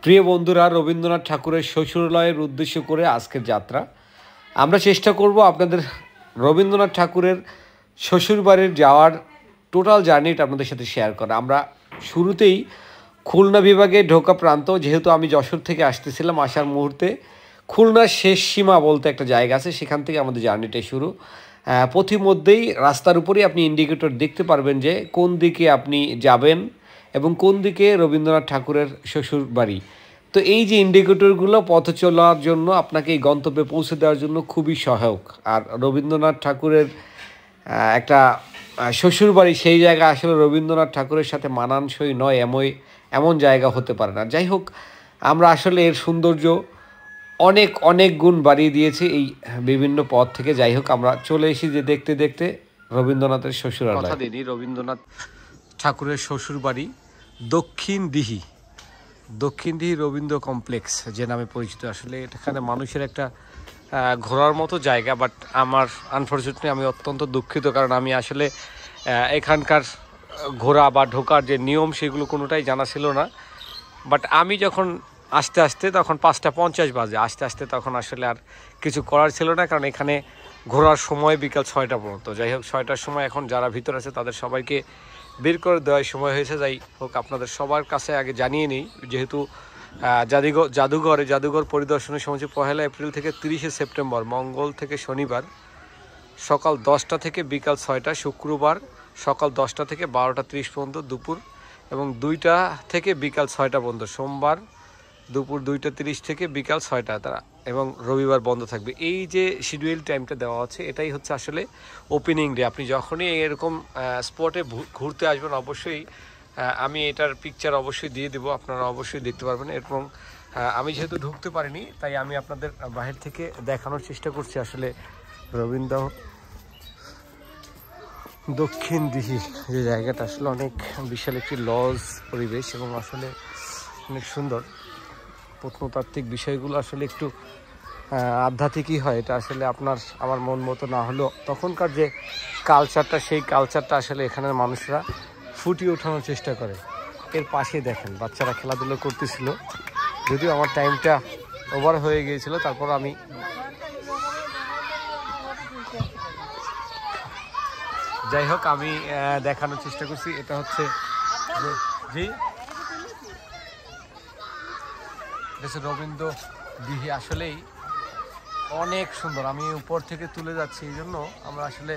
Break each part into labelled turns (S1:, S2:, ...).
S1: প্রিয় বন্ধুরা, রবীন্দ্রনাথ ঠাকুরের শ্বশুরালয়ের উদ্দেশ্য করে আজকের যাত্রা। আমরা চেষ্টা করব আপনাদের রবীন্দ্রনাথ ঠাকুরের শ্বশুরবাড়ির যাওয়ার টোটাল জার্নিটা আপনাদের সাথে শেয়ার করা। আমরা শুরুতেই খুলনা বিভাগে ঢোকা প্রান্ত, যেহেতু আমি যশোর থেকে আসতেছিলাম, আসার মুহূর্তে খুলনার শেষ সীমা বলতে একটা জায়গা আছে, সেখান থেকে আমাদের জার্নিটাই শুরু। পথিমধ্যেই রাস্তার উপরেই আপনি ইন্ডিকেটর দেখতে পারবেন যে কোন দিকে আপনি যাবেন এবং কোন দিকে রবীন্দ্রনাথ ঠাকুরের শ্বশুর বাড়ি। তো এই যে ইন্ডিকেটরগুলো পথ চলার জন্য, আপনাকে এই গন্তব্যে পৌঁছে দেওয়ার জন্য খুবই সহায়ক। আর রবীন্দ্রনাথ ঠাকুরের একটা শ্বশুরবাড়ি, সেই জায়গা আসলে রবীন্দ্রনাথ ঠাকুরের সাথে মানানসই নয় এমন জায়গা হতে পারে না। যাই হোক, আমরা আসলে এর সৌন্দর্য অনেক অনেক গুণ বাড়িয়ে দিয়েছি এই বিভিন্ন পথ থেকে। যাই হোক, আমরা চলে এসেছি যে দেখতে দেখতে রবীন্দ্রনাথের শ্বশুরালয়। কথা দিনই, রবীন্দ্রনাথ ঠাকুরের শ্বশুরবাড়ি দক্ষিণ দিহি রবীন্দ্র কমপ্লেক্স যে নামে পরিচিত। আসলে এখানে মানুষের একটা ঘোরার মতো জায়গা, বাট আমার আনফর্চুনেটলি আমি অত্যন্ত দুঃখিত, কারণ আমি আসলে এখানকার ঘোরা বা ঢোকার যে নিয়ম সেগুলো কোনোটাই জানা ছিল না। বাট আমি যখন আস্তে তখন 5:50 বাজে, আস্তে তখন আসলে আর কিছু করার ছিল না, কারণ এখানে ঘোরার সময় বিকাল 6টা পর্যন্ত। যাই হোক, 6টার সময় এখন যারা ভিতর আছে তাদের সবাইকে বের করে দেওয়ার সময় হয়েছে। যাই হোক, আপনাদের সবার কাছে আগে জানিয়ে নিই, যেহেতু জাদুঘর পরিদর্শনের সময় 1 এপ্রিল থেকে 30 সেপ্টেম্বর, মঙ্গল থেকে শনিবার সকাল 10টা থেকে বিকাল 6টা, শুক্রবার সকাল 10টা থেকে 12:30 পর্যন্ত দুপুর, এবং 2টা থেকে বিকাল 6টা পর্যন্ত, সোমবার দুপুর 2:30 থেকে বিকাল 6টা, এবং রবিবার বন্ধ থাকবে। এই যে শিডিউল টাইমটা দেওয়া আছে, এটাই হচ্ছে আসলে ওপেনিং ডে। আপনি যখনই এরকম স্পটে ঘুরতে আসবেন, অবশ্যই আমি এটার পিকচার অবশ্যই দিয়ে দেবো, আপনারা অবশ্যই দেখতে পারবেন। এবং আমি যেহেতু ঢুকতে পারিনি, তাই আমি আপনাদের বাহির থেকে দেখানোর চেষ্টা করছি আসলে রবীন্দ্র দক্ষিণ দিহি যে জায়গাটা। আসলে অনেক বিশাল একটি লজ পরিবেশ এবং আসলে অনেক সুন্দর। প্রত্নতাত্ত্বিক বিষয়গুলো আসলে একটু আধ্যাত্মিকই হয়। এটা আসলে আমার মন মতো না হলেও তখনকার যে কালচারটা, সেই কালচারটা আসলে এখানের মানুষরা ফুটিয়ে ওঠানোর চেষ্টা করে। এর পাশে দেখেন বাচ্চারা খেলাধুলো করতেছিল, যদিও আমার টাইমটা ওভার হয়ে গিয়েছিল, তারপর আমি যাই হোক আমি দেখানোর চেষ্টা করছি। এটা হচ্ছে জি রবীন্দ্র দিহি, আসলেই অনেক সুন্দর। আমি উপর থেকে তুলে যাচ্ছি, এই জন্য আমরা আসলে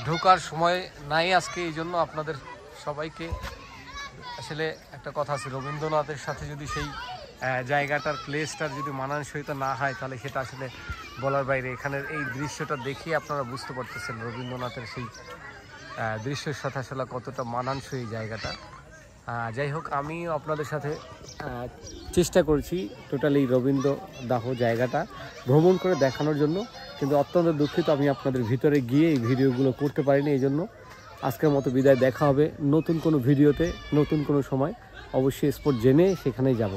S1: ঢোকার সময় নাই আজকে, এই জন্য আপনাদের সবাইকে আসলে একটা কথা আছে, রবীন্দ্রনাথের সাথে যদি সেই জায়গাটার প্লেসটার যদি মানানসই না হয়, তাহলে সেটা আসলে বলার বাইরে। এখানের এই দৃশ্যটা দেখে আপনারা বুঝতে পারতেছেন রবীন্দ্রনাথের সেই দৃশ্যের সাথে আসলে কতটা মানানসই জায়গাটা। যাই হোক, আমি আপনাদের সাথে চেষ্টা করছি টোটালি রবীন্দ্রদাহ জায়গাটা ভ্রমণ করে দেখানোর জন্য, কিন্তু অত্যন্ত দুঃখিত আমি আপনাদের ভিতরে গিয়ে এই ভিডিওগুলো করতে পারিনি। এই জন্য আজকের মতো বিদায়। দেখা হবে নতুন কোনো ভিডিওতে, নতুন কোনো সময়। অবশ্যই স্পট জেনে সেখানেই যাব।